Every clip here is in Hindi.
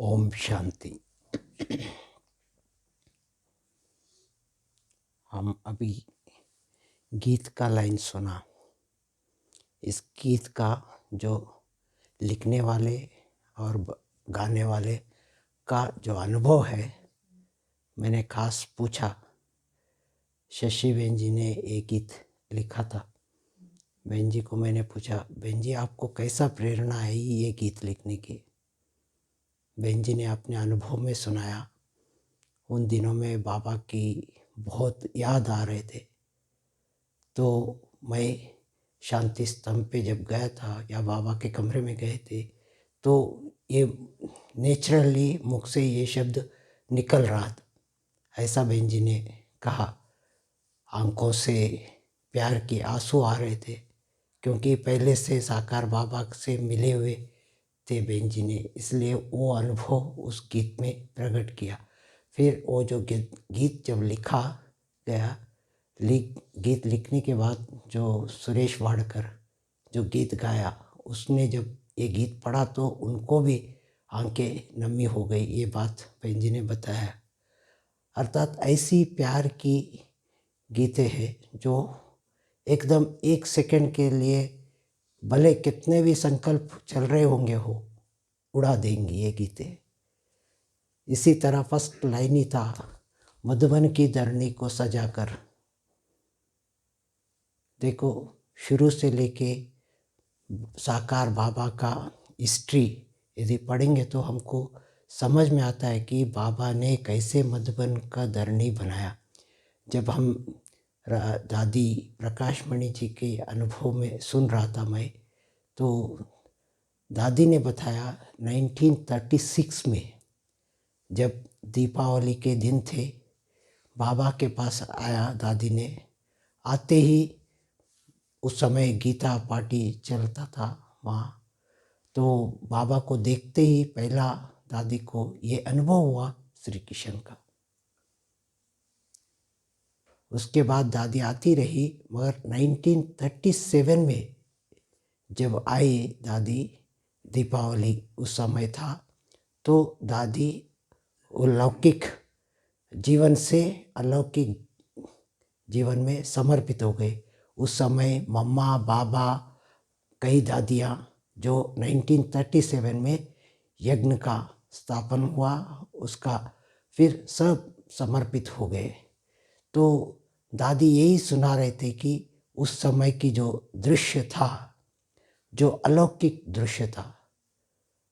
ओम शांति। हम अभी गीत का लाइन सुना। इस गीत का जो लिखने वाले और गाने वाले का जो अनुभव है, मैंने खास पूछा। शशि बहन जी ने एक गीत लिखा था। बहन जी को मैंने पूछा, बहन जी आपको कैसा प्रेरणा आई ये गीत लिखने की? बहन जी ने अपने अनुभव में सुनाया। उन दिनों में बाबा की बहुत याद आ रहे थे, तो मैं शांति स्तंभ पे जब गया था या बाबा के कमरे में गए थे, तो ये नेचुरली मुख से ये शब्द निकल रहा था। ऐसा बहन जी ने कहा। आंखों से प्यार के आंसू आ रहे थे, क्योंकि पहले से साकार बाबा से मिले हुए थे बहन जी ने, इसलिए वो अनुभव उस गीत में प्रकट किया। फिर वो जो गीत जब लिखा गया, गीत लिखने के बाद जो सुरेश वाडकर जो गीत गाया, उसने जब ये गीत पढ़ा तो उनको भी आंखें नमी हो गई। ये बात बहन जी ने बताया। अर्थात ऐसी प्यार की गीतें हैं जो एकदम एक सेकंड के लिए, भले कितने भी संकल्प चल रहे होंगे हो, उड़ा देंगी ये गीतें। इसी तरह फर्स्ट लाइन ही था, मधुबन की धरनी को सजाकर। देखो, शुरू से लेके साकार बाबा का हिस्ट्री यदि पढ़ेंगे तो हमको समझ में आता है कि बाबा ने कैसे मधुबन का धरनी बनाया। जब हम दादी प्रकाशमणि जी के अनुभव में सुन रहा था मैं, तो दादी ने बताया 1936 में जब दीपावली के दिन थे, बाबा के पास आया दादी ने। आते ही उस समय गीता पार्टी चलता था वहाँ, तो बाबा को देखते ही पहला दादी को ये अनुभव हुआ श्री कृष्ण का। उसके बाद दादी आती रही, मगर 1937 में जब आई दादी, दीपावली उस समय था, तो दादी अलौकिक जीवन से अलौकिक जीवन में समर्पित हो गए। उस समय मम्मा, बाबा, कई दादियाँ जो 1937 में यज्ञ का स्थापन हुआ, उसका फिर सब समर्पित हो गए। तो दादी यही सुना रहे थे कि उस समय की जो दृश्य था, जो अलौकिक दृश्य था,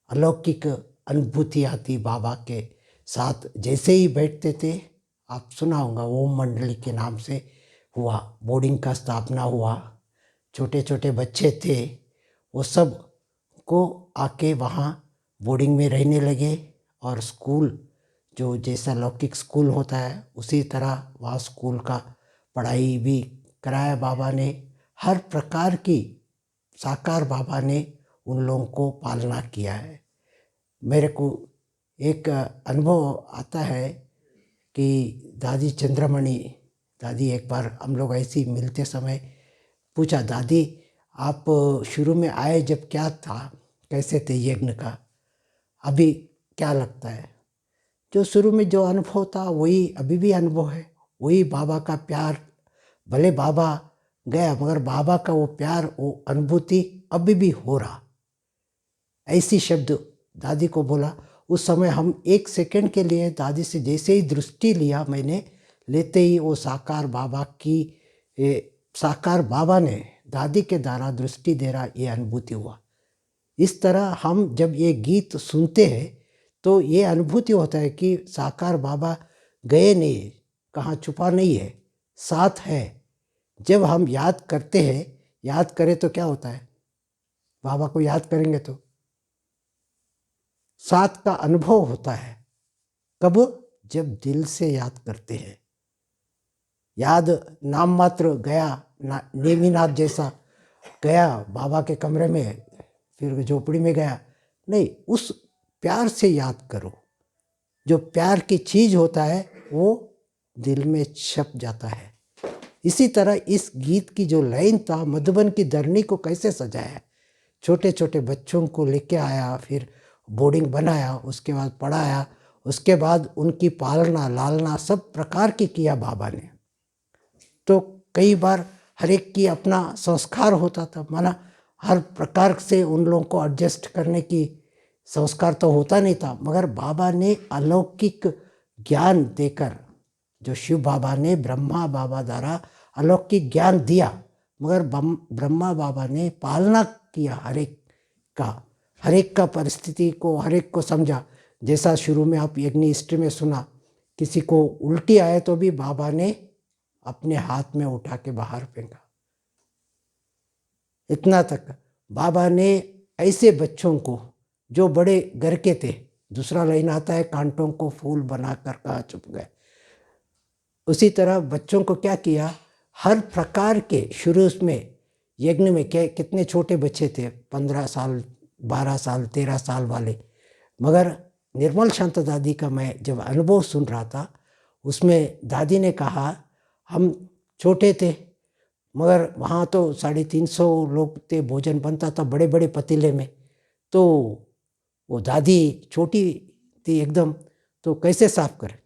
अलौकिक अनुभूति आती बाबा के साथ। जैसे ही बैठते थे, आप सुना होगा, ओम मंडली के नाम से हुआ, बोर्डिंग का स्थापना हुआ। छोटे छोटे बच्चे थे, वो सब को आके वहाँ बोर्डिंग में रहने लगे, और स्कूल जो जैसा लौकिक स्कूल होता है उसी तरह वहाँ स्कूल का पढ़ाई भी कराया बाबा ने। हर प्रकार की साकार बाबा ने उन लोगों को पालना किया है। मेरे को एक अनुभव आता है कि दादी चंद्रमणि दादी, एक बार हम लोग ऐसे ही मिलते समय पूछा, दादी आप शुरू में आए जब क्या था, कैसे थे यज्ञ का, अभी क्या लगता है? जो शुरू में जो अनुभव था वही अभी भी अनुभव है, वही बाबा का प्यार। भले बाबा गया, मगर बाबा का वो प्यार, वो अनुभूति अभी भी हो रहा। ऐसी शब्द दादी को बोला। उस समय हम एक सेकंड के लिए दादी से जैसे ही दृष्टि लिया मैंने, लेते ही वो साकार बाबा की साकार बाबा ने दादी के द्वारा दृष्टि दे रहा, ये अनुभूति हुआ। इस तरह हम जब ये गीत सुनते हैं तो ये अनुभूति होता है कि साकार बाबा गए नहीं, कहाँ छुपा नहीं है, साथ है। जब हम याद करते हैं, याद करें तो क्या होता है, बाबा को याद करेंगे तो साथ का अनुभव होता है। कब? जब दिल से याद करते हैं। याद नाम मात्र गया, नेमीनाथ जैसा गया बाबा के कमरे में, फिर झोपड़ी में गया नहीं, उस प्यार से याद करो। जो प्यार की चीज होता है वो दिल में छप जाता है। इसी तरह इस गीत की जो लाइन था, मधुबन की धरनी को कैसे सजाया, छोटे छोटे बच्चों को लेके आया, फिर बोर्डिंग बनाया, उसके बाद पढ़ाया, उसके बाद उनकी पालना लालना सब प्रकार की किया बाबा ने। तो कई बार हर एक की अपना संस्कार होता था, माना हर प्रकार से उन लोगों को एडजस्ट करने की संस्कार तो होता नहीं था, मगर बाबा ने अलौकिक ज्ञान देकर, जो शिव बाबा ने ब्रह्मा बाबा द्वारा अलौकिक ज्ञान दिया, मगर ब्रह्मा बाबा ने पालना किया हर एक का परिस्थिति को, हर एक को समझा। जैसा शुरू में आप यज्ञ हिस्ट्री में सुना, किसी को उल्टी आए तो भी बाबा ने अपने हाथ में उठा के बाहर फेंका। इतना तक बाबा ने ऐसे बच्चों को जो बड़े घर के थे, दूसरा लाइन आता है, कांटों को फूल बनाकर कहाँ छुप गए, उसी तरह बच्चों को क्या किया, हर प्रकार के शुरू में यज्ञ में कितने छोटे बच्चे थे, 15 साल 12 साल 13 साल वाले, मगर निर्मल शांत दादी का मैं जब अनुभव सुन रहा था, उसमें दादी ने कहा हम छोटे थे, मगर वहाँ तो 350 लोग थे, भोजन बनता था बड़े बड़े पतीले में। तो वो दादी छोटी थी एकदम, तो कैसे साफ करें,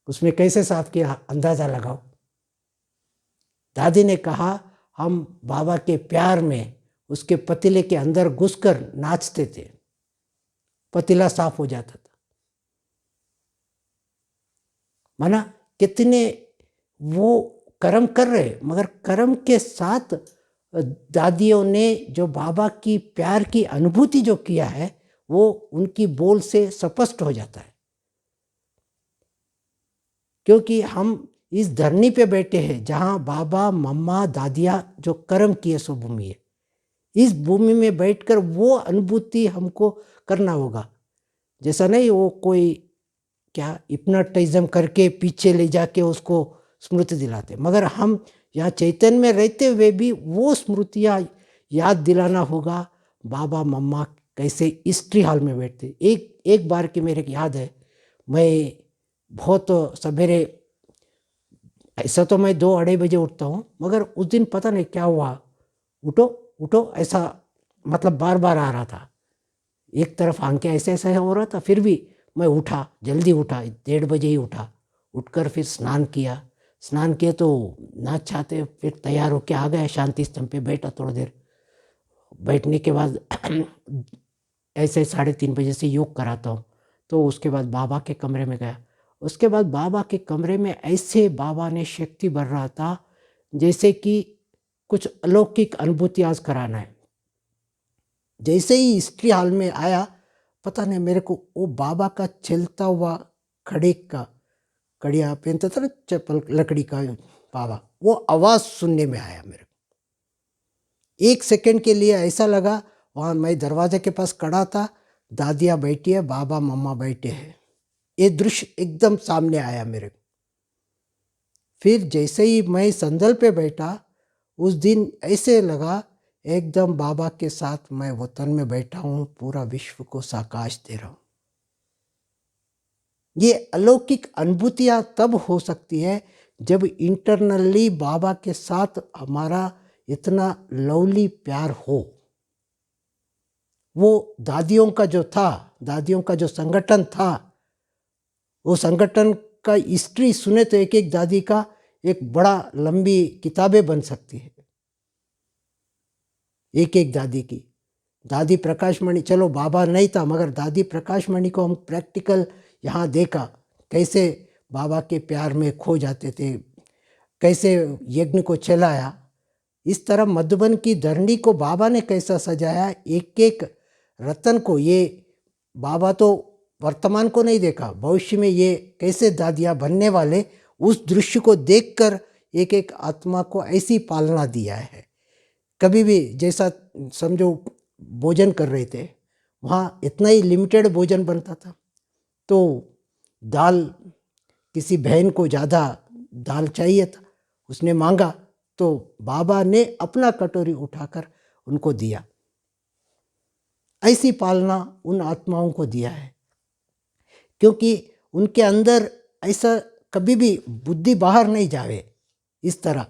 उसमें कैसे साफ किया, अंदाज़ा लगाओ। दादी ने कहा हम बाबा के प्यार में उसके पतीले के अंदर घुसकर नाचते थे, पतीला साफ हो जाता था। माना कितने वो कर्म कर रहे, मगर कर्म के साथ दादियों ने जो बाबा की प्यार की अनुभूति जो किया है, वो उनकी बोल से स्पष्ट हो जाता है। क्योंकि हम इस धरनी पे बैठे हैं जहाँ बाबा मम्मा दादिया जो कर्म किए सो भूमि है, इस भूमि में बैठकर वो अनुभूति हमको करना होगा। जैसा नहीं वो कोई क्या हिप्नोटिज्म करके पीछे ले जाके उसको स्मृति दिलाते, मगर हम यहाँ चैतन्य में रहते हुए भी वो स्मृतियाँ याद दिलाना होगा। बाबा मम्मा कैसे स्त्री हाल में बैठते, एक बार की मेरे याद है, मैं बहुत सवेरे, ऐसा तो मैं 2-2:30 बजे उठता हूँ, मगर उस दिन पता नहीं क्या हुआ, उठो उठो ऐसा मतलब बार बार आ रहा था, एक तरफ आंखें ऐसे ऐसे हो रहा था, फिर भी मैं उठा, जल्दी उठा, 1:30 बजे ही उठा, उठकर फिर स्नान किया तो ना चाहते फिर तैयार होके आ गया, शांति स्तंभ पे बैठा थोड़ी देर, बैठने के बाद ऐसे 3:30 बजे से योग कराता हूँ। तो उसके बाद बाबा के कमरे में गया, उसके बाद बाबा के कमरे में ऐसे बाबा ने शक्ति भर रहा था जैसे कि कुछ अलौकिक अनुभूति आज कराना है। जैसे ही स्त्री हाल में आया, पता नहीं मेरे को वो बाबा का चलता हुआ खड़े का कड़िया पहनता था ना, चप्पल लकड़ी का बाबा, वो आवाज़ सुनने में आया मेरे को। 1 सेकंड के लिए ऐसा लगा, वहाँ मैं दरवाजे के पास खड़ा था, दादिया बैठी है, बाबा मम्मा बैठे हैं, ये दृश्य एकदम सामने आया मेरे को। फिर जैसे ही मैं संदल पे बैठा, उस दिन ऐसे लगा एकदम बाबा के साथ मैं वतन में बैठा हूँ, पूरा विश्व को साकाश दे रहा हूँ। ये अलौकिक अनुभूतियाँ तब हो सकती है जब इंटरनली बाबा के साथ हमारा इतना लवली प्यार हो। वो दादियों का जो था, दादियों का जो संगठन था, वो संगठन का हिस्ट्री सुने तो एक एक दादी का एक बड़ा लंबी किताबें बन सकती है, एक एक दादी की। दादी प्रकाशमणि, चलो बाबा नहीं था, मगर दादी प्रकाशमणि को हम प्रैक्टिकल यहाँ देखा, कैसे बाबा के प्यार में खो जाते थे, कैसे यज्ञ को चलाया। इस तरह मधुबन की धरनी को बाबा ने कैसा सजाया, एक एक रतन को। ये बाबा तो वर्तमान को नहीं देखा, भविष्य में ये कैसे दादियाँ बनने वाले, उस दृश्य को देखकर एक एक आत्मा को ऐसी पालना दिया है। कभी भी जैसा समझो भोजन कर रहे थे, वहाँ इतना ही लिमिटेड भोजन बनता था, तो दाल, किसी बहन को ज़्यादा दाल चाहिए था, उसने मांगा तो बाबा ने अपना कटोरी उठाकर उनको दिया। ऐसी पालना उन आत्माओं को दिया है, क्योंकि उनके अंदर ऐसा कभी भी बुद्धि बाहर नहीं जावे। इस तरह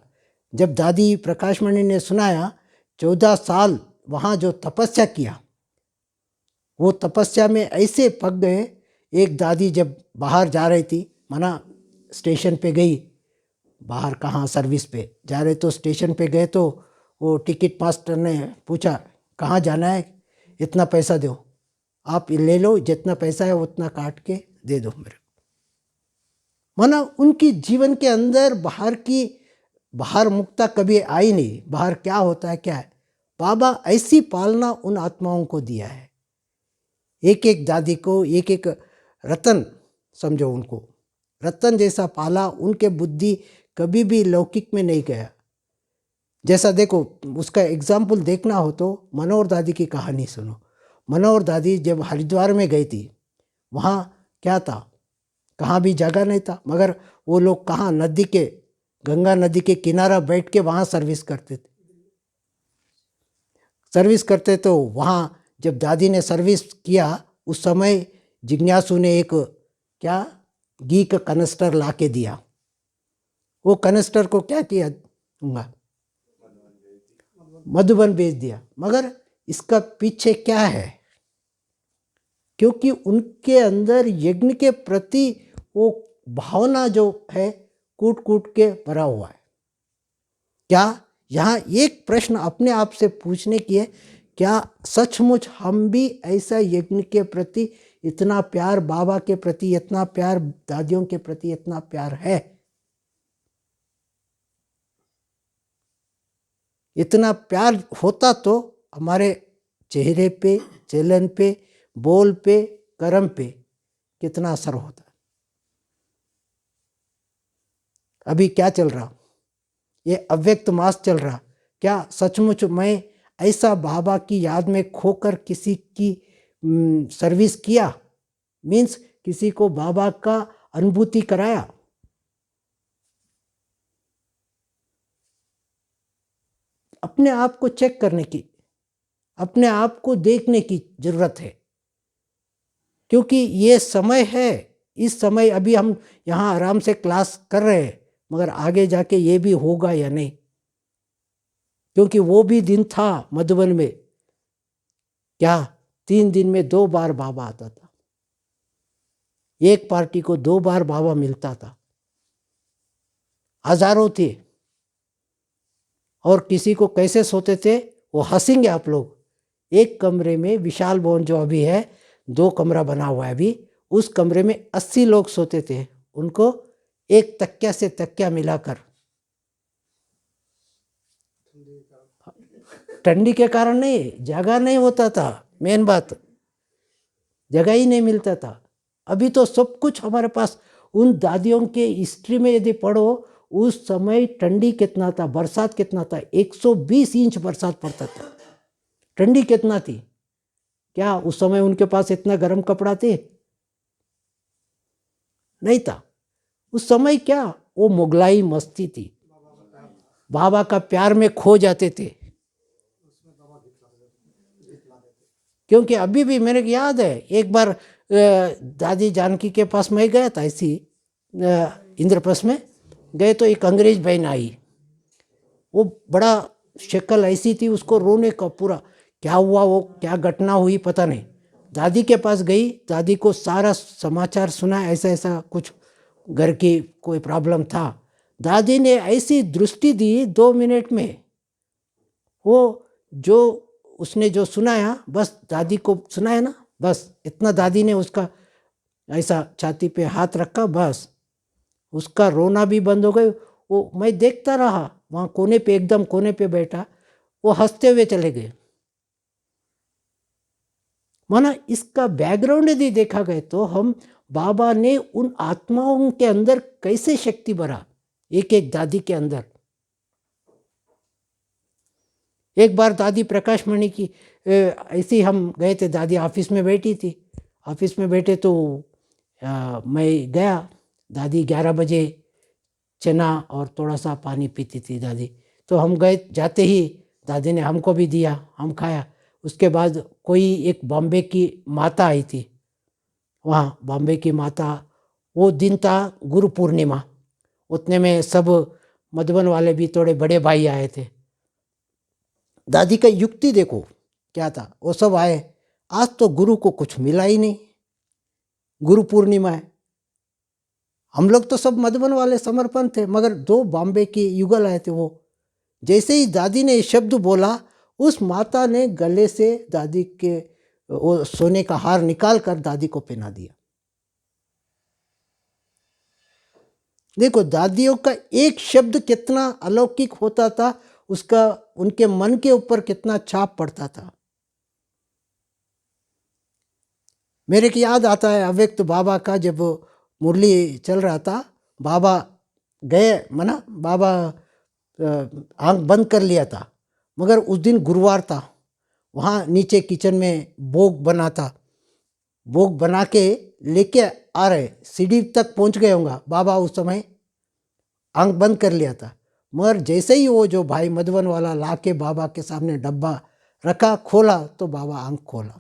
जब दादी प्रकाशमणि ने सुनाया, 14 साल वहाँ जो तपस्या किया, वो तपस्या में ऐसे पक गए। एक दादी जब बाहर जा रही थी, माना स्टेशन पे गई, बाहर कहाँ सर्विस पे जा रहे, तो स्टेशन पे गए तो वो टिकट मास्टर ने पूछा कहाँ जाना है, इतना पैसा दो, आप ले लो, जितना पैसा है उतना काट के दे दो मेरे को। माना उनकी जीवन के अंदर बाहर मुक्ता कभी आई नहीं। बाहर क्या होता है, क्या है, बाबा ऐसी पालना उन आत्माओं को दिया है। एक एक दादी को एक एक रतन समझो, उनको रतन जैसा पाला। उनके बुद्धि कभी भी लौकिक में नहीं गया। जैसा देखो, उसका एग्जाम्पल देखना हो तो मनोहर दादी की कहानी सुनो। मनोहर दादी जब हरिद्वार में गई थी, वहाँ क्या था, कहाँ भी जगह नहीं था, मगर वो लोग कहाँ, गंगा नदी के किनारा बैठ के वहाँ सर्विस करते तो वहाँ जब दादी ने सर्विस किया, उस समय जिज्ञासु ने एक क्या घी का कनस्टर ला के दिया। वो कनस्टर को क्या किया दूंगा, मधुबन भेज दिया। मगर इसका पीछे क्या है, क्योंकि उनके अंदर यज्ञ के प्रति वो भावना जो है कूट कूट के भरा हुआ है। क्या यहाँ एक प्रश्न अपने आप से पूछने की है, क्या सचमुच हम भी ऐसा यज्ञ के प्रति इतना प्यार, बाबा के प्रति इतना प्यार, दादियों के प्रति इतना प्यार है? इतना प्यार होता तो हमारे चेहरे पे, चलन पे, बोल पे, कर्म पे कितना असर होता। अभी क्या चल रहा, ये अव्यक्त मास चल रहा। क्या सचमुच मैं ऐसा बाबा की याद में खोकर किसी की सर्विस किया, मीन्स किसी को बाबा का अनुभूति कराया? अपने आप को चेक करने की, अपने आप को देखने की जरूरत है। क्योंकि ये समय है, इस समय अभी हम यहाँ आराम से क्लास कर रहे हैं, मगर आगे जाके ये भी होगा या नहीं। क्योंकि वो भी दिन था मधुबन में, क्या 3 दिन में 2 बार बाबा आता था, एक पार्टी को 2 बार बाबा मिलता था, हजारों थे। और किसी को कैसे सोते थे वो हंसेंगे आप लोग। एक कमरे में, विशाल भवन जो अभी है 2 कमरा बना हुआ है अभी, उस कमरे में 80 लोग सोते थे, उनको एक तकिया से तकिया मिलाकर। ठंडी के कारण नहीं, जगह नहीं होता था, मेन बात जगह ही नहीं मिलता था। अभी तो सब कुछ हमारे पास। उन दादियों के हिस्ट्री में यदि पढ़ो, उस समय ठंडी कितना था, बरसात कितना था, 120 इंच बरसात पड़ता था। ठंडी कितना थी, क्या उस समय उनके पास इतना गर्म कपड़ा थे? नहीं था। उस समय क्या वो मुगलाई मस्ती थी, बाबा का प्यार में खो जाते थे। क्योंकि अभी भी मेरे को याद है, एक बार दादी जानकी के पास मैं गया था, ऐसी इंद्रप्रस्थ में गए तो एक अंग्रेज बहन आई। वो बड़ा शक्ल ऐसी थी, उसको रोने का पूरा क्या हुआ, वो क्या घटना हुई पता नहीं। दादी के पास गई, दादी को सारा समाचार सुना, ऐसा ऐसा कुछ घर की कोई प्रॉब्लम था। दादी ने ऐसी दृष्टि दी 2 मिनट में, वो जो उसने जो सुनाया, बस दादी को सुनाया ना, बस इतना दादी ने उसका ऐसा छाती पे हाथ रखा, बस उसका रोना भी बंद हो गया। वो मैं देखता रहा, वहाँ कोने पे, एकदम कोने पे बैठा, वो हंसते हुए चले गए। माना इसका बैकग्राउंड यदि देखा गया तो हम बाबा ने उन आत्माओं के अंदर कैसे शक्ति भरा, एक एक दादी के अंदर। एक बार दादी प्रकाश मणि की ऐसे हम गए थे, दादी ऑफिस में बैठी थी, ऑफिस में बैठे तो मैं गया। दादी 11 बजे चना और थोड़ा सा पानी पीती थी दादी, तो हम गए, जाते ही दादी ने हमको भी दिया, हम खाया। उसके बाद कोई एक बॉम्बे की माता आई थी, वहाँ बॉम्बे की माता, वो दिन था गुरु पूर्णिमा, उतने में सब मधुबन वाले भी थोड़े बड़े भाई आए थे। दादी का युक्ति देखो क्या था, वो सब आए, आज तो गुरु को कुछ मिला ही नहीं। गुरु पूर्णिमा है, हम लोग तो सब मधुबन वाले समर्पण थे, मगर 2 बॉम्बे के युगल आए थे। वो जैसे ही दादी ने ये शब्द बोला, उस माता ने गले से दादी के वो सोने का हार निकाल कर दादी को पहना दिया। देखो दादियों का एक शब्द कितना अलौकिक होता था, उसका उनके मन के ऊपर कितना छाप पड़ता था। मेरे को याद आता है अव्यक्त बाबा का, जब मुरली चल रहा था, बाबा गए मना, बाबा आंख बंद कर लिया था, मगर उस दिन गुरुवार था। वहाँ नीचे किचन में भोग बना था, भोग बना के लेके आ रहे, सीढ़ी तक पहुँच गए होंगे। बाबा उस समय आंख बंद कर लिया था, मगर जैसे ही वो जो भाई मधुबन वाला ला के बाबा के सामने डब्बा रखा, खोला तो बाबा आंख खोला।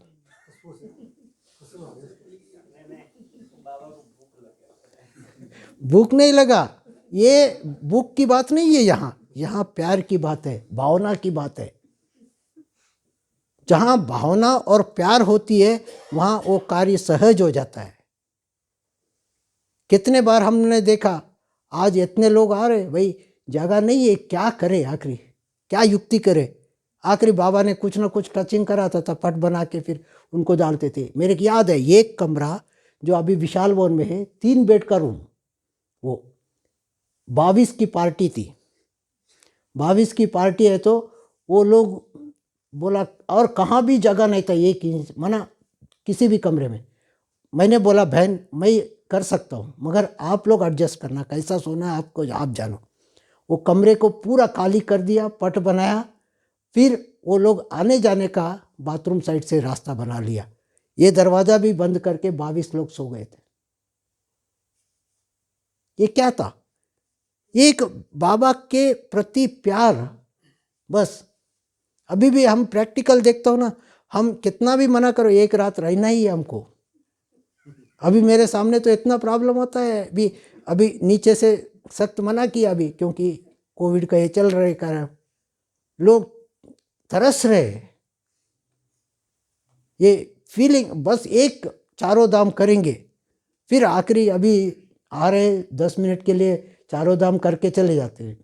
भूख नहीं लगा, ये भूख की बात नहीं है, यहाँ प्यार की बात है, भावना की बात है। जहाँ भावना और प्यार होती है वहाँ वो कार्य सहज हो जाता है। कितने बार हमने देखा, आज इतने लोग आ रहे, भाई जगह नहीं है, क्या करे, आखिरी क्या युक्ति करे। आखिरी बाबा ने कुछ ना कुछ टचिंग कराता था, पट बना के फिर उनको डालते थे। मेरे को याद है एक कमरा जो अभी विशाल भवन में है, 3 बेड का रूम, वो 22 की पार्टी थी। 22 की पार्टी है तो वो लोग बोला, और कहाँ भी जगह नहीं था 1 इंच मना किसी भी कमरे में। मैंने बोला बहन मैं कर सकता हूँ, मगर आप लोग एडजस्ट करना, कैसा सोना है आपको आप जानो। वो कमरे को पूरा खाली कर दिया, पट बनाया, फिर वो लोग आने जाने का बाथरूम साइड से रास्ता बना लिया। ये दरवाज़ा भी बंद करके 22 लोग सो गए थे। ये क्या था? एक बाबा के प्रति प्यार। बस अभी भी हम प्रैक्टिकल देखता हूँ ना, हम कितना भी मना करो, एक रात रहना ही है हमको। अभी मेरे सामने तो इतना प्रॉब्लम होता है, अभी नीचे से सख्त मना किया अभी, क्योंकि कोविड का ये चल रहे कारण लोग तरस रहे। ये फीलिंग बस एक 4 धाम करेंगे, फिर आखिरी अभी आ रहे 10 मिनट के लिए 4 धाम करके चले जाते हैं।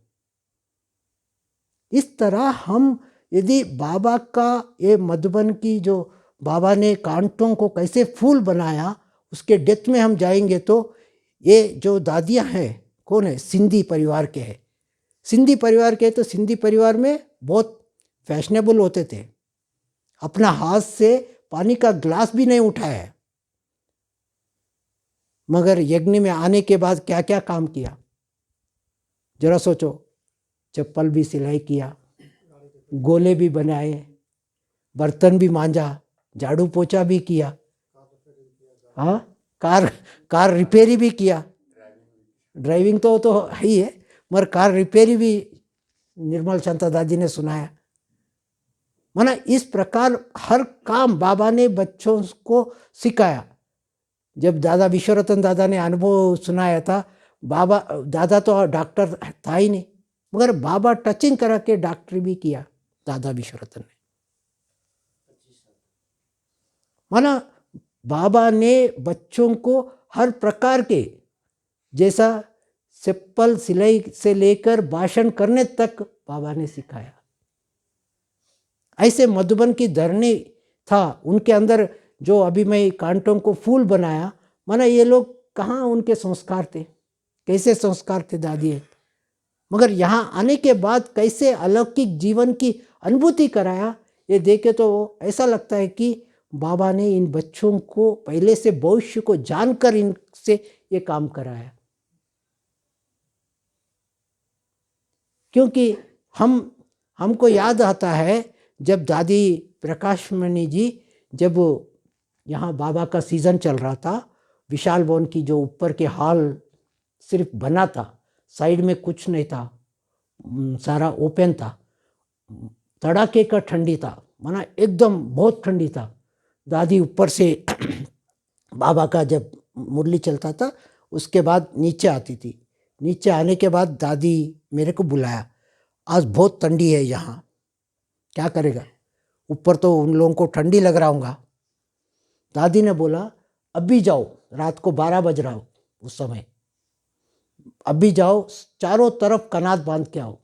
इस तरह हम यदि बाबा का ये मधुबन की जो बाबा ने कांटों को कैसे फूल बनाया, उसके डेप्थ में हम जाएंगे तो ये जो दादियाँ हैं, कौन है? सिंधी परिवार के हैं। सिंधी परिवार के तो सिंधी परिवार में बहुत फैशनेबल होते थे, अपना हाथ से पानी का ग्लास भी नहीं उठाया, मगर यज्ञ में आने के बाद क्या क्या काम किया जरा सोचो। चप्पल भी सिलाई किया, गोले भी बनाए, बर्तन भी मांजा, झाड़ू पोछा भी किया, हाँ कार रिपेयरी भी किया। ड्राइविंग तो है ही है, मगर कार रिपेयरी भी निर्मल शांता दादी ने सुनाया। माना इस प्रकार हर काम बाबा ने बच्चों को सिखाया। जब दादा विश्वरतन दादा ने अनुभव सुनाया था, दादा तो डॉक्टर था ही नहीं, मगर बाबा टचिंग करा के डॉक्टरी भी किया दादा विश्वरतन ने। माना बाबा ने बच्चों को हर प्रकार के, जैसा चप्पल सिलाई से लेकर भाषण करने तक बाबा ने सिखाया। ऐसे मधुबन की धरनी था, उनके अंदर जो अभी मैं कांटों को फूल बनाया, माना ये लोग कहाँ उनके संस्कार थे, कैसे संस्कार थे दादी, मगर यहाँ आने के बाद कैसे अलौकिक जीवन की अनुभूति कराया, ये देखे तो ऐसा लगता है कि बाबा ने इन बच्चों को पहले से भविष्य को जानकर इनसे ये काम कराया। क्योंकि हमको याद आता है जब दादी प्रकाशमणि जी, जब यहाँ बाबा का सीज़न चल रहा था, विशाल भवन की जो ऊपर के हॉल सिर्फ बना था, साइड में कुछ नहीं था, सारा ओपन था, तड़ाके का ठंडी था, माना एकदम बहुत ठंडी था। दादी ऊपर से बाबा का जब मुरली चलता था उसके बाद नीचे आती थी। नीचे आने के बाद दादी मेरे को बुलाया, आज बहुत ठंडी है यहाँ, क्या करेगा? ऊपर तो उन लोगों को ठंडी लग रहा होगा, दादी ने बोला अभी जाओ, रात को 12 बज रहा हो उस समय, अभी जाओ, चारों तरफ कनात बांध के आओ।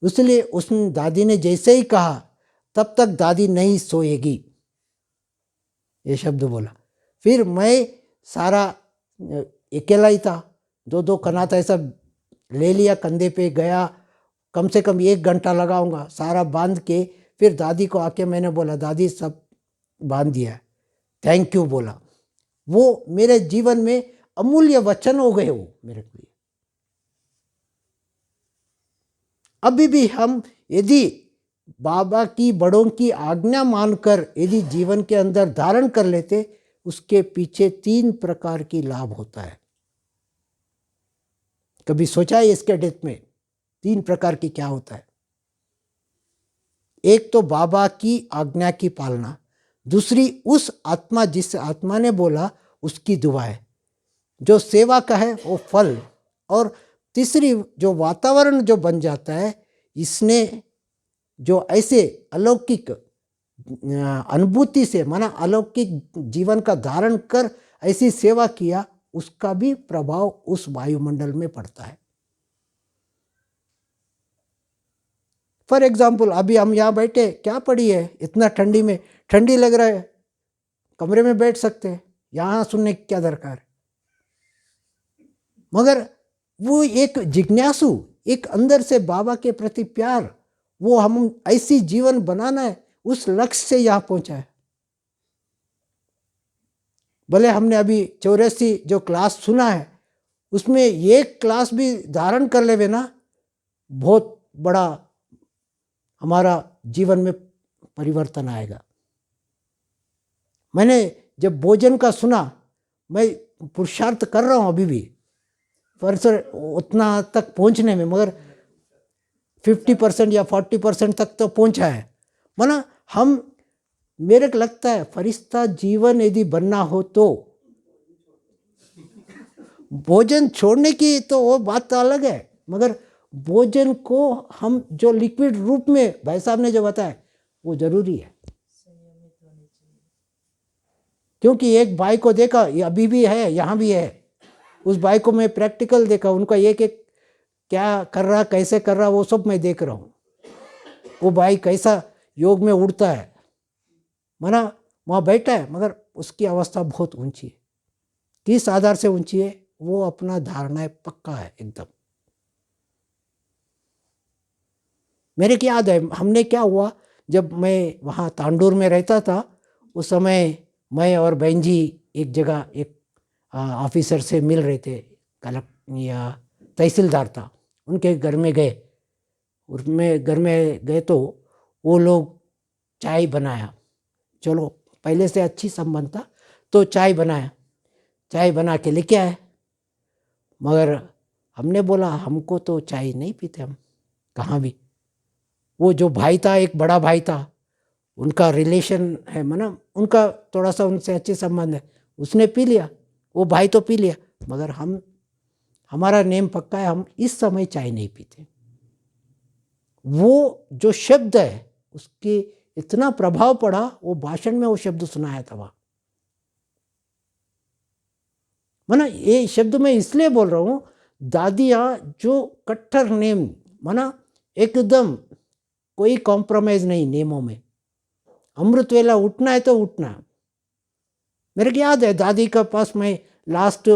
इसलिए उस दादी ने जैसे ही कहा तब तक दादी नहीं सोएगी, ये शब्द बोला। फिर मैं सारा अकेला ही था, 2-2 कनात ऐसा ले लिया, कंधे पे गया, कम से कम 1 घंटा लगाऊंगा, सारा बांध के फिर दादी को आके मैंने बोला दादी सब बांध दिया, थैंक यू बोला। वो मेरे जीवन में अमूल्य वचन हो गए वो मेरे लिए। अभी भी हम यदि बाबा की, बड़ों की आज्ञा मानकर यदि जीवन के अंदर धारण कर लेते, उसके पीछे 3 प्रकार की लाभ होता है। कभी सोचा है इसके डेथ में 3 प्रकार की क्या होता है? एक तो बाबा की आज्ञा की पालना, दूसरी उस आत्मा, जिस आत्मा ने बोला उसकी दुआ है, जो सेवा का है वो फल, और तीसरी जो वातावरण जो बन जाता है, इसने जो ऐसे अलौकिक अनुभूति से, माना अलौकिक जीवन का धारण कर ऐसी सेवा किया, उसका भी प्रभाव उस वायुमंडल में पड़ता है। फॉर एग्जाम्पल अभी हम यहाँ बैठे, क्या पड़ी है, इतना ठंडी में, ठंडी लग रहा है, कमरे में बैठ सकते हैं, यहाँ सुनने की क्या दरकार है। मगर वो एक जिज्ञासु, एक अंदर से बाबा के प्रति प्यार, वो हम ऐसी जीवन बनाना है, उस लक्ष्य से यहाँ पहुंचा है। भले हमने अभी 84 जो क्लास सुना है, उसमें एक क्लास भी धारण कर लेवे ना, बहुत बड़ा हमारा जीवन में परिवर्तन आएगा। मैंने जब भोजन का सुना, मैं पुरुषार्थ कर रहा हूँ अभी भी, पर सर उतना तक पहुँचने में, मगर 50% या 40% तक तो पहुँचा है। माना हम, मेरे को लगता है फरिश्ता जीवन यदि बनना हो तो भोजन छोड़ने की तो वो बात तो अलग है, मगर भोजन को हम जो लिक्विड रूप में भाई साहब ने जो बताया वो जरूरी है। क्योंकि एक भाई को देखा, ये अभी भी है, यहाँ भी है, उस भाई को मैं प्रैक्टिकल देखा, उनका एक एक क्या कर रहा, कैसे कर रहा, वो सब मैं देख रहा हूँ। वो भाई कैसा योग में उड़ता है, माना वहाँ बैठा है, मगर उसकी अवस्था बहुत ऊंची है। किस आधार से ऊंची है? वो अपना धारणा है पक्का है एकदम। मेरे को याद है, हमने क्या हुआ, जब मैं वहाँ तांडूर में रहता था, उस समय मैं और बहन जी एक जगह एक ऑफिसर से मिल रहे थे, कलेक्टर या तहसीलदार था, उनके घर में गए। उसमें घर में गए तो वो लोग चाय बनाया, चलो पहले से अच्छी संबंध था, तो चाय बनाया, चाय बना के लेके आए। मगर हमने बोला हमको तो चाय नहीं पीते हम कहाँ भी। वो जो भाई था, एक बड़ा भाई था, उनका रिलेशन है, माना उनका थोड़ा सा उनसे अच्छे संबंध है, उसने पी लिया, वो भाई तो पी लिया, मगर हम, हमारा नेम पक्का है, हम इस समय चाय नहीं पीते। वो जो शब्द है उसके इतना प्रभाव पड़ा, वो भाषण में वो शब्द सुनाया था वहाँ। माना ये शब्द मैं इसलिए बोल रहा हूँ, दादियाँ जो कट्टर नेम, माना एकदम कोई कॉम्प्रोमाइज नहीं नेमों में, अमृत वेला उठना है तो उठना। मेरे को याद है दादी के पास मैं लास्ट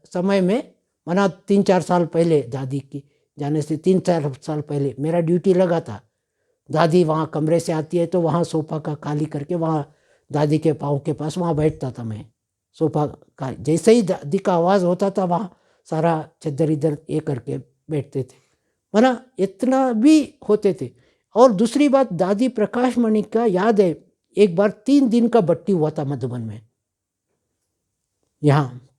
समय में, माना 3-4 साल पहले, दादी की जाने से 3-4 साल पहले मेरा ड्यूटी लगा था। दादी वहाँ कमरे से आती है तो वहाँ सोफा का खाली करके वहाँ दादी के पाँव के पास वहाँ बैठता था मैं, सोफा का जैसे ही दादी का आवाज़ होता था वहाँ सारा चद्दर इधर ये करके बैठते थे, माना इतना भी होते थे। और दूसरी बात, दादी प्रकाश मणि का याद है, एक बार 3 दिन का बट्टी हुआ था मधुबन में, यहाँ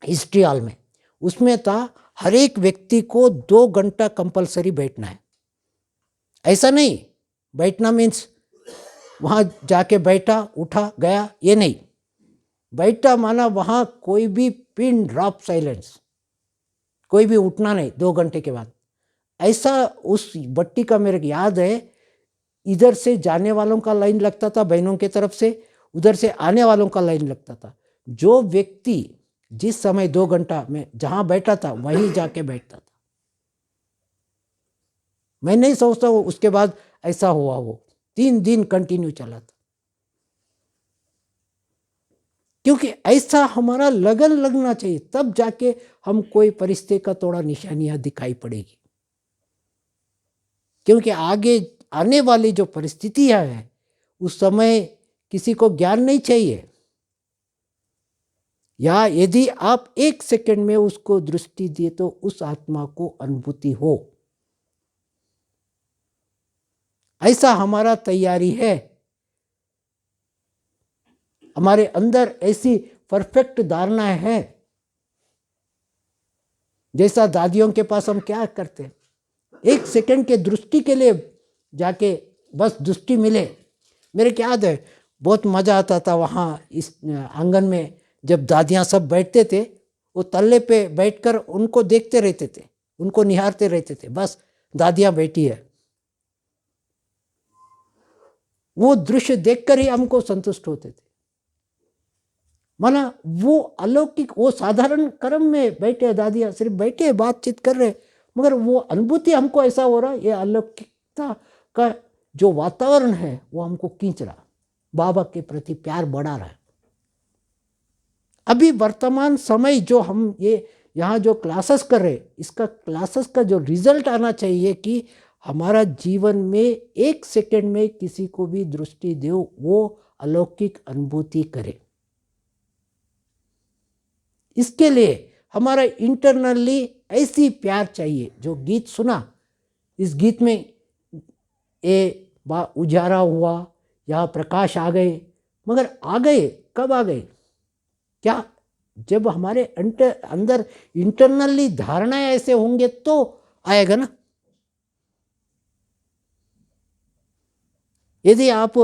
हिस्ट्री हॉल में। उसमें था हर एक व्यक्ति को 2 घंटा कंपलसरी बैठना है। ऐसा नहीं बैठना मीन्स वहाँ जाके बैठा उठा गया, ये नहीं, बैठा माना वहाँ कोई भी पिन ड्रॉप साइलेंस, कोई भी उठना नहीं 2 घंटे के बाद। ऐसा उस बट्टी का मेरे को याद है, इधर से जाने वालों का लाइन लगता था बहनों की तरफ से, उधर से आने वालों का लाइन लगता था। जो व्यक्ति जिस समय 2 घंटा में जहां बैठा था वहीं जाके बैठता था। मैं नहीं सोचता वो उसके बाद ऐसा हुआ। वो 3 दिन कंटिन्यू चला था, क्योंकि ऐसा हमारा लगन लगना चाहिए, तब जाके हम कोई परिस्थिति का थोड़ा निशानियां दिखाई पड़ेगी। क्योंकि आगे आने वाली जो परिस्थितियां हैं उस समय किसी को ज्ञान नहीं चाहिए, या यदि आप 1 सेकंड में उसको दृष्टि दिए तो उस आत्मा को अनुभूति हो, ऐसा हमारा तैयारी है। हमारे अंदर ऐसी परफेक्ट धारणा है। जैसा दादियों के पास हम क्या करते हैं, 1 सेकंड के दृष्टि के लिए जाके बस दृष्टि मिले। मेरे क्या याद है, बहुत मज़ा आता था वहाँ इस आंगन में, जब दादियाँ सब बैठते थे, वो तल्ले पे बैठकर उनको देखते रहते थे, उनको निहारते रहते थे, बस दादियाँ बैठी है। वो दृश्य देखकर ही हमको संतुष्ट होते थे। माना वो अलौकिक, वो साधारण कर्म में बैठे दादियाँ सिर्फ बैठे बातचीत कर रहे, मगर वो अनुभूति हमको ऐसा हो रहा, ये अलौकिकता का जो वातावरण है वो हमको खींच रहा, बाबा के प्रति प्यार बढ़ा रहा है। अभी वर्तमान समय जो हम ये यहाँ जो क्लासेस कर रहे, इसका क्लासेस का जो रिजल्ट आना चाहिए कि हमारा जीवन में 1 सेकंड में किसी को भी दृष्टि दो, वो अलौकिक अनुभूति करे। इसके लिए हमारा इंटरनली ऐसी प्यार चाहिए। जो गीत सुना, इस गीत में ये उजारा हुआ या प्रकाश आ गए, मगर आ गए कब आ गए? क्या जब हमारे अंदर इंटरनली धारणाएं ऐसे होंगे तो आएगा ना। यदि आप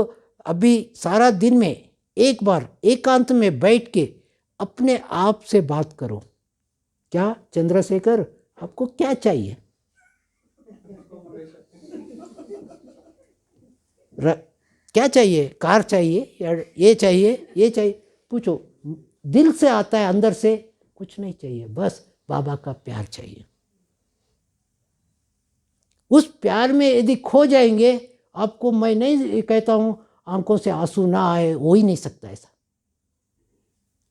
अभी सारा दिन में एक बार एकांत में बैठ के अपने आप से बात करो, क्या चंद्रशेखर आपको क्या चाहिए? क्या चाहिए? कार चाहिए या ये चाहिए, ये चाहिए? पूछो, दिल से आता है, अंदर से कुछ नहीं चाहिए, बस बाबा का प्यार चाहिए। उस प्यार में यदि खो जाएंगे, आपको मैं नहीं कहता हूं आंखों से आंसू ना आए, हो ही नहीं सकता ऐसा।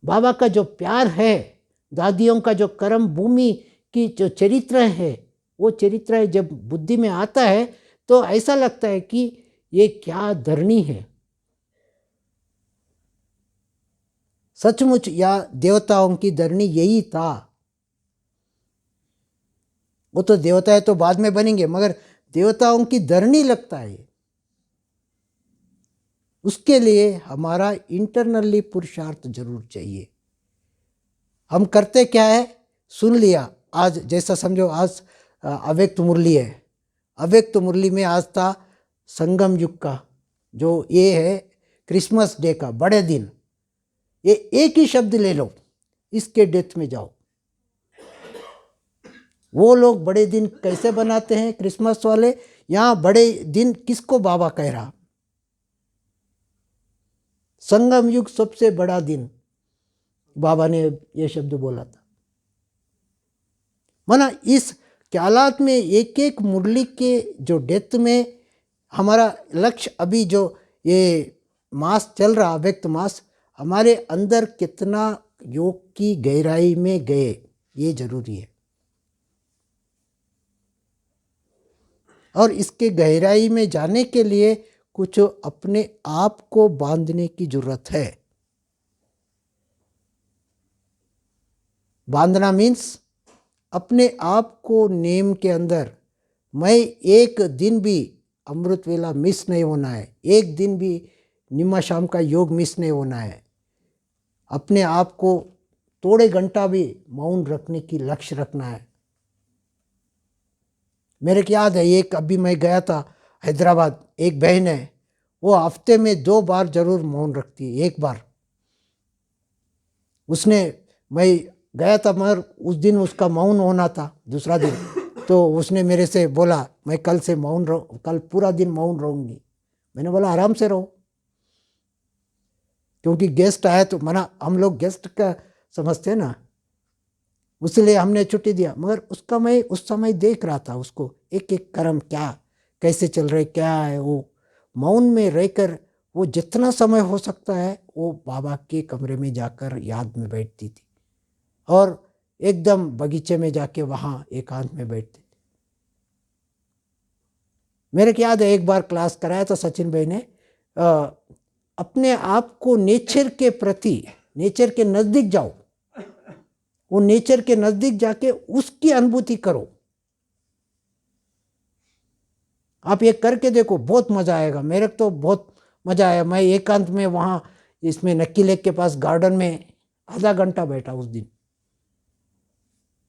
बाबा का जो प्यार है, दादियों का जो कर्म भूमि की जो चरित्र है, वो चरित्र जब बुद्धि में आता है तो ऐसा लगता है कि ये क्या धरनी है। सचमुच या देवताओं की धरनी यही था। वो तो देवताएं तो बाद में बनेंगे, मगर देवताओं की धरनी लगता है। उसके लिए हमारा इंटरनली पुरुषार्थ जरूर चाहिए। हम करते क्या है, सुन लिया आज, जैसा समझो आज अव्यक्त मुरली है, अव्यक्त मुरली में आज था संगम युग का जो ये है क्रिसमस डे का बड़े दिन, ये एक ही शब्द ले लो, इसके डेथ में जाओ। वो लोग बड़े दिन कैसे बनाते हैं क्रिसमस वाले, यहाँ बड़े दिन किसको बाबा कह रहा? संगम युग सबसे बड़ा दिन, बाबा ने ये शब्द बोला था। माना इस ख्यालात में एक एक मुरली के जो डेथ में हमारा लक्ष्य, अभी जो ये मास चल रहा व्यक्त मास, हमारे अंदर कितना योग की गहराई में गए, ये जरूरी है। और इसके गहराई में जाने के लिए कुछ अपने आप को बांधने की जरूरत है। बांधना मीन्स अपने आप को नेम के अंदर, मैं एक दिन भी अमृत वेला मिस नहीं होना है, एक दिन भी निम्मा शाम का योग मिस नहीं होना है। अपने आप को थोड़े घंटा भी मौन रखने की लक्ष्य रखना है। मेरे को याद है, एक अभी मैं गया था हैदराबाद, एक बहन है, वो हफ्ते में 2 बार जरूर मौन रखती है। एक बार उसने, मैं गया था मगर उस दिन उसका मौन होना था, दूसरा दिन, तो उसने मेरे से बोला मैं कल से मौन कल पूरा दिन मौन रहूँगी। मैंने बोला आराम से रहो, क्योंकि गेस्ट आया तो मना, हम लोग गेस्ट का समझते हैं ना, इसलिए हमने छुट्टी दिया। मगर उसका मैं उस समय देख रहा था उसको, एक एक कर्म क्या कैसे चल रहे, क्या है। वो मौन में रहकर वो जितना समय हो सकता है वो बाबा के कमरे में जाकर याद में बैठती थी, और एकदम बगीचे में जाके वहाँ एकांत में बैठती थी। मेरे को याद है एक बार क्लास कराया था सचिन भाई ने, अपने आप को नेचर के प्रति, नेचर के नज़दीक जाओ, वो नेचर के नज़दीक जाके उसकी अनुभूति करो। आप ये करके देखो, बहुत मज़ा आएगा। मेरे को तो बहुत मज़ा आया। मैं एकांत में वहाँ इसमें नक्की लेक के पास गार्डन में आधा घंटा बैठा उस दिन।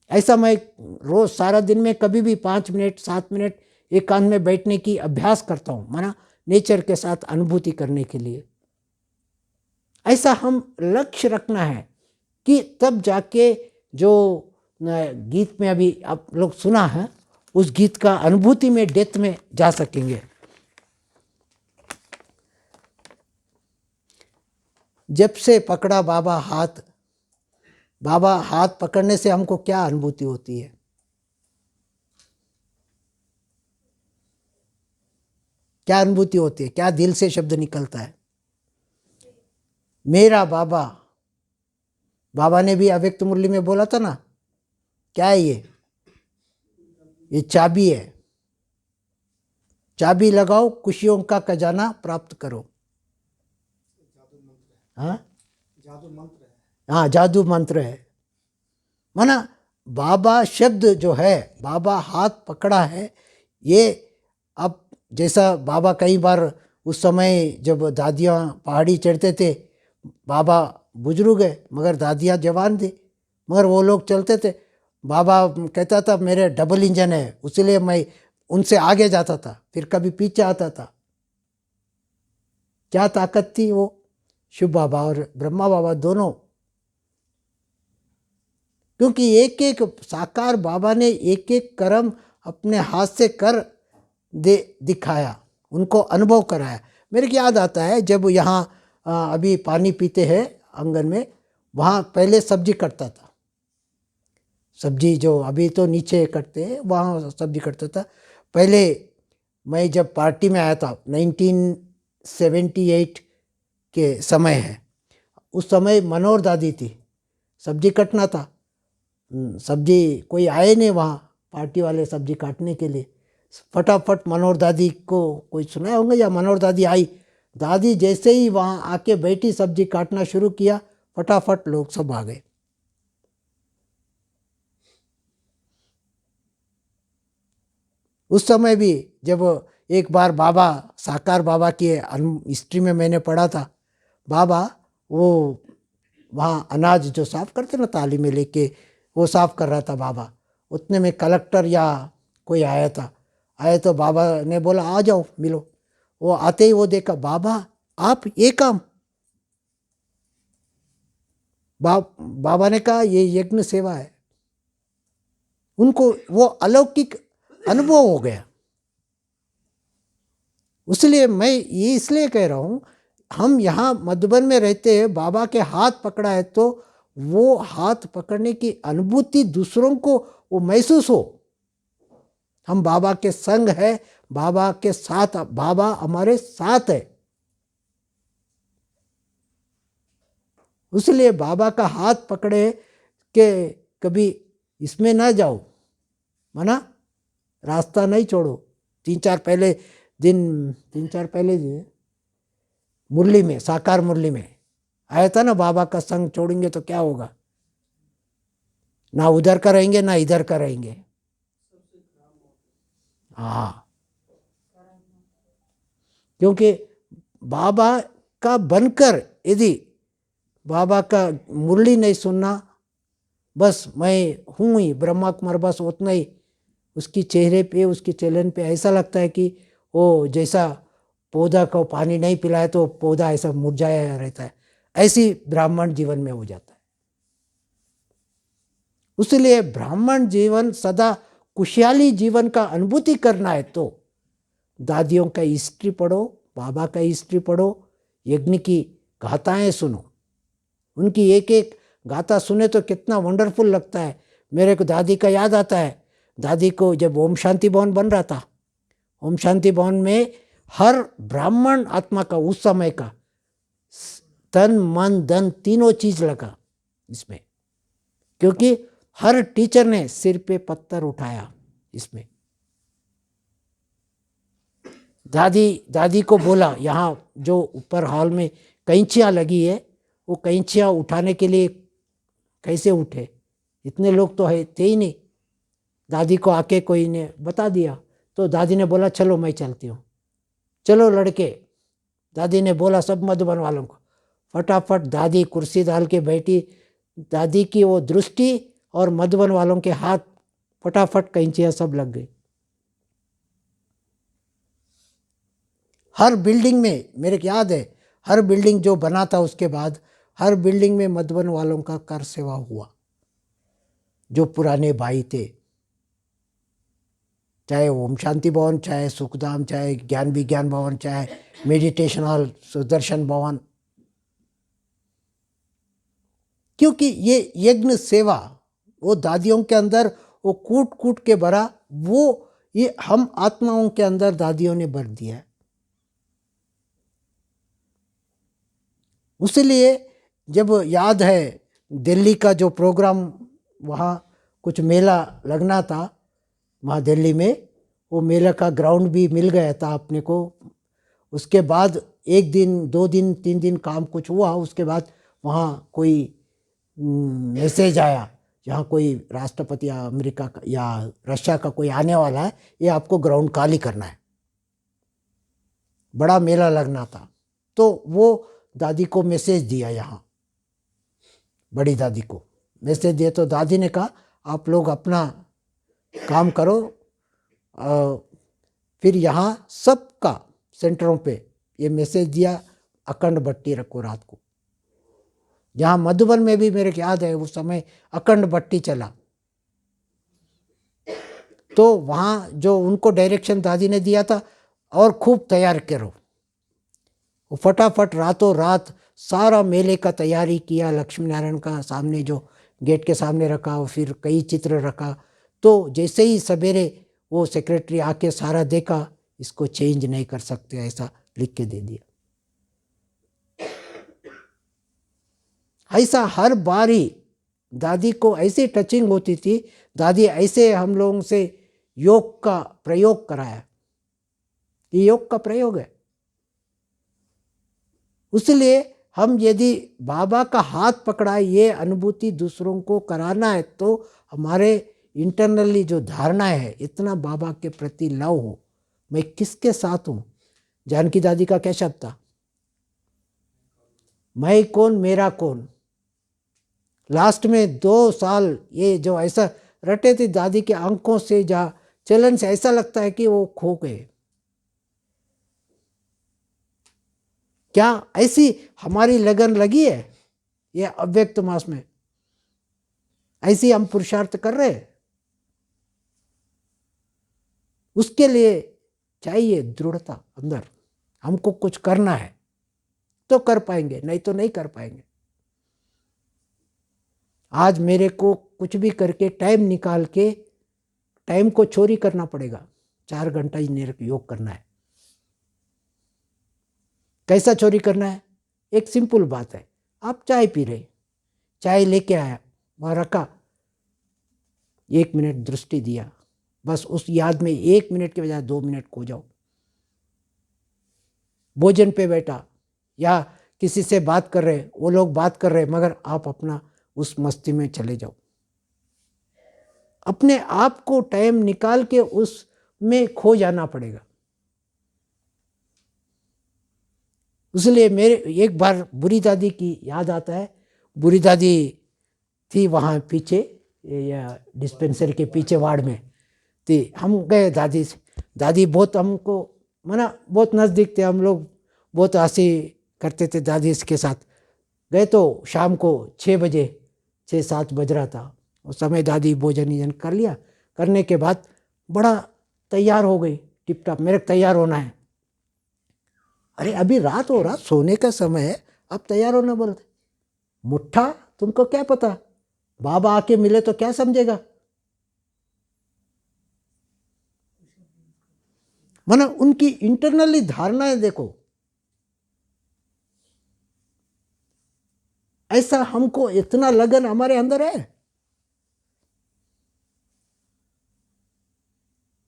ऐसा मैं रोज़ सारा दिन में कभी भी 5 मिनट 7 मिनट एकांत में बैठने की अभ्यास करता हूँ, माना नेचर के साथ अनुभूति करने के लिए। ऐसा हम लक्ष्य रखना है कि तब जाके जो गीत में अभी आप लोग सुना है, उस गीत का अनुभूति में डेप्थ में जा सकेंगे। जब से पकड़ा बाबा हाथ, बाबा हाथ पकड़ने से हमको क्या अनुभूति होती है? क्या अनुभूति होती है? क्या दिल से शब्द निकलता है? मेरा बाबा। बाबा ने भी अव्यक्त मुरली में बोला था ना, क्या है ये चाबी है। चाबी लगाओ, खुशियों का खजाना प्राप्त करो। हाँ, जादू मंत्र है। माना बाबा शब्द जो है, बाबा हाथ पकड़ा है, ये अब जैसा बाबा कई बार उस समय जब दादियाँ पहाड़ी चढ़ते थे, बाबा बुजुर्ग है मगर दादियाँ जवान थी, मगर वो लोग चलते थे। बाबा कहता था मेरे डबल इंजन है, इसलिए मैं उनसे आगे जाता था, फिर कभी पीछे आता था। क्या ताकत थी वो! शिव बाबा और ब्रह्मा बाबा दोनों, क्योंकि एक एक साकार बाबा ने एक एक कर्म अपने हाथ से कर दे दिखाया, उनको अनुभव कराया। मेरे को याद आता है जब यहाँ अभी पानी पीते हैं आंगन में, वहाँ पहले सब्जी कटता था। सब्जी जो अभी तो नीचे कटते हैं, वहाँ सब्जी कटता था। पहले मैं जब पार्टी में आया था 1978 के समय है, उस समय मनोहर दादी थी, सब्जी कटना था। सब्जी कोई आए नहीं वहाँ पार्टी वाले सब्जी काटने के लिए। फटाफट मनोहर दादी को कोई सुनाया होंगे, या मनोहर दादी आई, दादी जैसे ही वहाँ आके बैठी सब्जी काटना शुरू किया, फटाफट लोग सब आ गए। उस समय भी जब एक बार बाबा, साकार बाबा की हिस्ट्री में मैंने पढ़ा था, बाबा वो वहाँ अनाज जो साफ करते ना ताली में लेके, वो साफ कर रहा था बाबा। उतने में कलेक्टर या कोई आया था, आए तो बाबा ने बोला आ जाओ मिलो। वो आते ही वो देखा, बाबा आप ये काम। बाबा ने कहा ये यज्ञ सेवा है। उनको वो अलौकिक अनुभव हो गया। इसलिए मैं ये इसलिए कह रहा हूँ, हम यहाँ मधुबन में रहते हैं, बाबा के हाथ पकड़ा है तो वो हाथ पकड़ने की अनुभूति दूसरों को वो महसूस हो। हम बाबा के संग है, बाबा के साथ, बाबा हमारे साथ है। इसलिए बाबा का हाथ पकड़े के कभी इसमें ना जाओ, माना रास्ता नहीं छोड़ो। 3-4 पहले मुरली में, साकार मुरली में आया था ना, बाबा का संग छोड़ेंगे तो क्या होगा, ना उधर का रहेंगे ना इधर का रहेंगे। हाँ, क्योंकि बाबा का बनकर यदि बाबा का मुरली नहीं सुनना, बस मैं हूँ ही ब्रह्मा कुमार, बस उतना ही, उसकी चेहरे पे, उसके चलन पे ऐसा लगता है कि वो जैसा पौधा को पानी नहीं पिलाए तो पौधा ऐसा मुरझाया रहता है, ऐसी ब्राह्मण जीवन में हो जाता है। इसलिए ब्राह्मण जीवन सदा खुशहाली जीवन का अनुभूति करना है तो दादियों का हिस्ट्री पढ़ो, बाबा का हिस्ट्री पढ़ो, यज्ञ की गाथाएं सुनो, उनकी एक एक गाथा सुने तो कितना वंडरफुल लगता है। मेरे को दादी का याद आता है, दादी को जब ओम शांति भवन बन रहा था, ओम शांति भवन में हर ब्राह्मण आत्मा का उस समय का तन मन धन तीनों चीज लगा इसमें, क्योंकि हर टीचर ने सिर पे पत्थर उठाया इसमें। दादी को बोला, यहाँ जो ऊपर हॉल में कैंचियाँ लगी है, वो कैंचियाँ उठाने के लिए कैसे उठे, इतने लोग तो है थे ही नहीं। दादी को आके कोई ने बता दिया, तो दादी ने बोला चलो मैं चलती हूँ। चलो लड़के, दादी ने बोला सब मधुबन वालों को, फटाफट दादी कुर्सी डाल के बैठी। दादी की वो दृष्टि और मधुबन वालों के हाथ, फटाफट कैंचियाँ सब लग गई। हर बिल्डिंग में, मेरे को याद है, हर बिल्डिंग जो बना था उसके बाद हर बिल्डिंग में मधुबन वालों का कर सेवा हुआ। जो पुराने भाई थे, चाहे ओम शांति भवन, चाहे सुखधाम, चाहे ज्ञान विज्ञान भवन, चाहे मेडिटेशन हॉल, सुदर्शन भवन, क्योंकि ये यज्ञ सेवा वो दादियों के अंदर वो कूट कूट के भरा, वो ये हम आत्माओं के अंदर दादियों ने भर दिया है। उसलिए जब याद है दिल्ली का जो प्रोग्राम, वहाँ कुछ मेला लगना था वहाँ दिल्ली में, वो मेला का ग्राउंड भी मिल गया था अपने को। उसके बाद 1 दिन 2 दिन 3 दिन काम कुछ हुआ, उसके बाद वहाँ कोई मैसेज आया, यहाँ कोई राष्ट्रपति या अमेरिका का या रशिया का कोई आने वाला है, ये आपको ग्राउंड खाली करना है। बड़ा मेला लगना था, तो वो दादी को मैसेज दिया, यहाँ बड़ी दादी को मैसेज दिया। तो दादी ने कहा आप लोग अपना काम करो, फिर यहाँ सबका सेंटरों पे ये मैसेज दिया, अखंड भट्टी रखो रात को। यहाँ मधुबन में भी मेरे को याद है उस समय अखंड भट्टी चला, तो वहाँ जो उनको डायरेक्शन दादी ने दिया था, और खूब तैयार करो। वो फटाफट रातों रात सारा मेले का तैयारी किया, लक्ष्मी नारायण का सामने जो गेट के सामने रखा, फिर कई चित्र रखा। तो जैसे ही सवेरे वो सेक्रेटरी आके सारा देखा, इसको चेंज नहीं कर सकते, ऐसा लिख के दे दिया। ऐसा हर बारी दादी को ऐसी टचिंग होती थी, दादी ऐसे हम लोगों से योग का प्रयोग कराया, ये योग का प्रयोग है। इसलिए हम यदि बाबा का हाथ पकड़ा, ये अनुभूति दूसरों को कराना है, तो हमारे इंटरनली जो धारणा है, इतना बाबा के प्रति लव हो, मैं किसके साथ हूँ। जानकी दादी का क्या शब्द था, मैं कौन मेरा कौन। लास्ट में 2 साल ये जो ऐसा रटे थे दादी के आंखों से, जा चलन से ऐसा लगता है कि वो खो गए। क्या ऐसी हमारी लगन लगी है ये अव्यक्त मास में, ऐसी हम पुरुषार्थ कर रहे हैं। उसके लिए चाहिए दृढ़ता अंदर, हमको कुछ करना है तो कर पाएंगे, नहीं तो नहीं कर पाएंगे। आज मेरे को कुछ भी करके टाइम निकाल के, टाइम को चोरी करना पड़ेगा, 4 घंटा ही मेरे को योग करना है। कैसा चोरी करना है, एक सिंपल बात है, आप चाय पी रहे, चाय लेके आया, वहाँ रखा, 1 मिनट दृष्टि दिया, बस उस याद में 1 मिनट के बजाय 2 मिनट खो जाओ। भोजन पे बैठा या किसी से बात कर रहे, वो लोग बात कर रहे, मगर आप अपना उस मस्ती में चले जाओ। अपने आप को टाइम निकाल के उसमें खो जाना पड़ेगा। इसलिए मेरे एक बार बुरी दादी की याद आता है। बुरी दादी थी वहाँ पीछे, या डिस्पेंसरी के पीछे वार्ड में थी। हम गए दादी से, दादी बहुत हमको मना, बहुत नज़दीक थे हम लोग, बहुत हंसी करते थे दादी के साथ। गए तो शाम को 6 बजे, 6-7 बज रहा था उस समय। दादी भोजन ईजन कर लिया, करने के बाद बड़ा तैयार हो गई, टिप टाप, मेरे तैयार होना है। अरे अभी रात हो रहा, सोने का समय है, अब तैयार होना बोलते। मुट्ठा, तुमको क्या पता, बाबा आके मिले तो क्या समझेगा। माना उनकी इंटरनली धारणाएं देखो। ऐसा हमको इतना लगन हमारे अंदर है।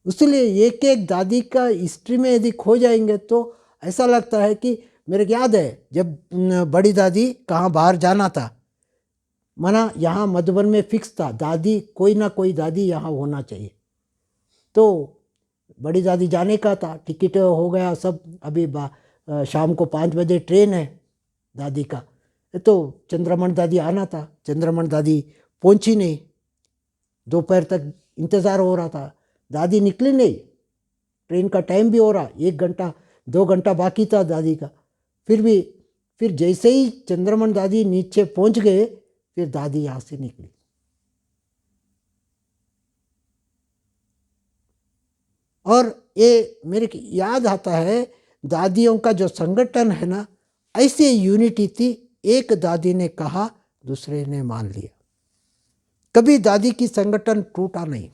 इसलिए एक एक दादी का हिस्ट्री में यदि खो जाएंगे तो ऐसा लगता है कि मेरे को याद है जब बड़ी दादी कहाँ बाहर जाना था, माना यहाँ मधुबन में फिक्स था दादी, कोई ना कोई दादी यहाँ होना चाहिए। तो बड़ी दादी जाने का था, टिकट हो गया सब, अभी शाम को 5 बजे ट्रेन है दादी का। तो चंद्रमण दादी आना था, चंद्रमण दादी पहुंची नहीं, दोपहर तक इंतज़ार हो रहा था, दादी निकली नहीं, ट्रेन का टाइम भी हो रहा, 1 घंटा 2 घंटा बाकी था दादी का। फिर जैसे ही चंद्रमण दादी नीचे पहुंच गए, फिर दादी यहाँ से निकली। और ये मेरे को याद आता है, दादियों का जो संगठन है ना, ऐसे यूनिटी थी, एक दादी ने कहा दूसरे ने मान लिया, कभी दादी की संगठन टूटा नहीं।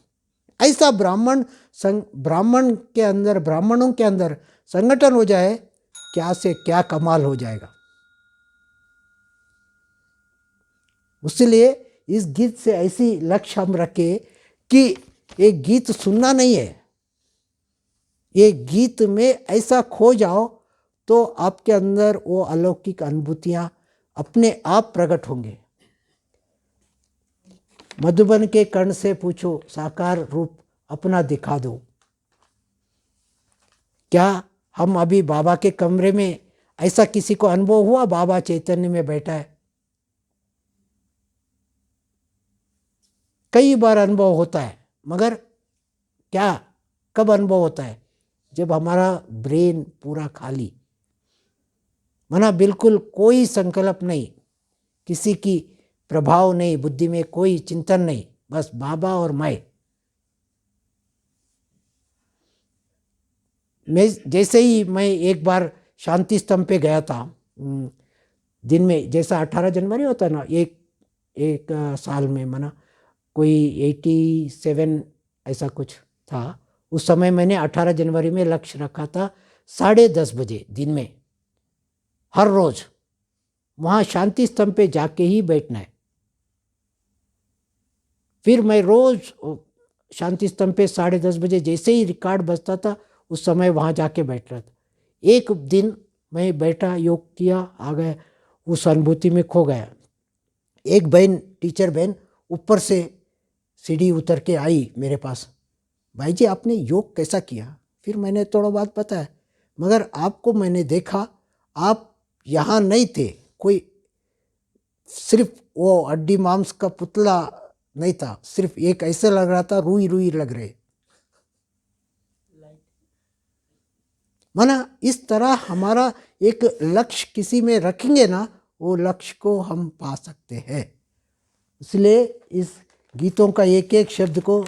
ऐसा ब्राह्मणों के अंदर संगठन हो जाए, क्या से क्या कमाल हो जाएगा। इसलिए इस गीत से ऐसी लक्ष्य हम रखे कि एक गीत सुनना नहीं है, ये गीत में ऐसा खो जाओ तो आपके अंदर वो अलौकिक अनुभूतियां अपने आप प्रकट होंगे। मधुबन के कर्ण से पूछो, साकार रूप अपना दिखा दो। क्या हम अभी बाबा के कमरे में, ऐसा किसी को अनुभव हुआ बाबा चैतन्य में बैठा है? कई बार अनुभव होता है, मगर क्या, कब अनुभव होता है? जब हमारा ब्रेन पूरा खाली, माना बिल्कुल कोई संकल्प नहीं, किसी की प्रभाव नहीं, बुद्धि में कोई चिंतन नहीं, बस बाबा और मैं जैसे ही मैं एक बार शांति स्तंभ पे गया था, दिन में, जैसा 18 जनवरी होता है ना, एक साल में, माना कोई 87 ऐसा कुछ था। उस समय मैंने 18 जनवरी में लक्ष्य रखा था 10:30 बजे दिन में, हर रोज वहाँ शांति स्तंभ पे जाके ही बैठना है। फिर मैं रोज शांति स्तंभ पे 10:30 बजे जैसे ही रिकॉर्ड बजता था, उस समय वहाँ जाके बैठ रहा था। एक दिन मैं बैठा, योग किया, आ गया, उस अनुभूति में खो गया। एक बहन, टीचर बहन, ऊपर से सीढ़ी उतर के आई मेरे पास, भाई जी आपने योग कैसा किया? फिर मैंने थोड़ा बात बताया, मगर आपको मैंने देखा, आप यहाँ नहीं थे, कोई सिर्फ वो हड्डी मांस का पुतला नहीं था, सिर्फ एक ऐसे लग रहा था, रूई रूई लग रहे। माना इस तरह हमारा एक लक्ष्य किसी में रखेंगे ना, वो लक्ष्य को हम पा सकते हैं। इसलिए इस गीतों का एक एक शब्द को,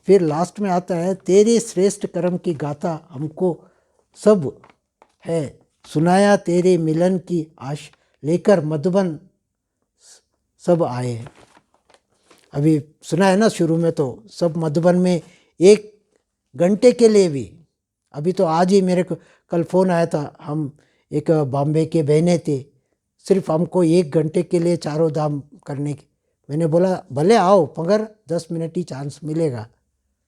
फिर लास्ट में आता है, तेरे श्रेष्ठ कर्म की गाथा हमको सब है, सुनाया तेरे मिलन की आश लेकर मधुबन सब आए हैं। अभी सुना है ना शुरू में, तो सब मधुबन में 1 घंटे के लिए भी, अभी तो आज ही मेरे को कल फ़ोन आया था, हम एक बॉम्बे के बहने थे, सिर्फ हमको 1 घंटे के लिए चारों धाम करने की। मैंने बोला भले आओ, मगर 10 मिनट ही चांस मिलेगा,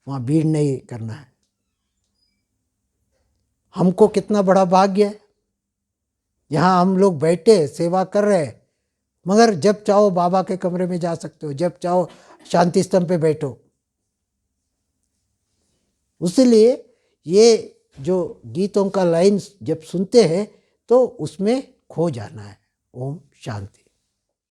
वहाँ भीड़ नहीं करना है। हमको कितना बड़ा भाग्य है, यहाँ हम लोग बैठे सेवा कर रहे हैं, मगर जब चाहो बाबा के कमरे में जा सकते हो, जब चाहो शांति स्तंभ पे बैठो। इसलिए ये जो गीतों का लाइन जब सुनते हैं तो उसमें खो जाना है। ओम शांति।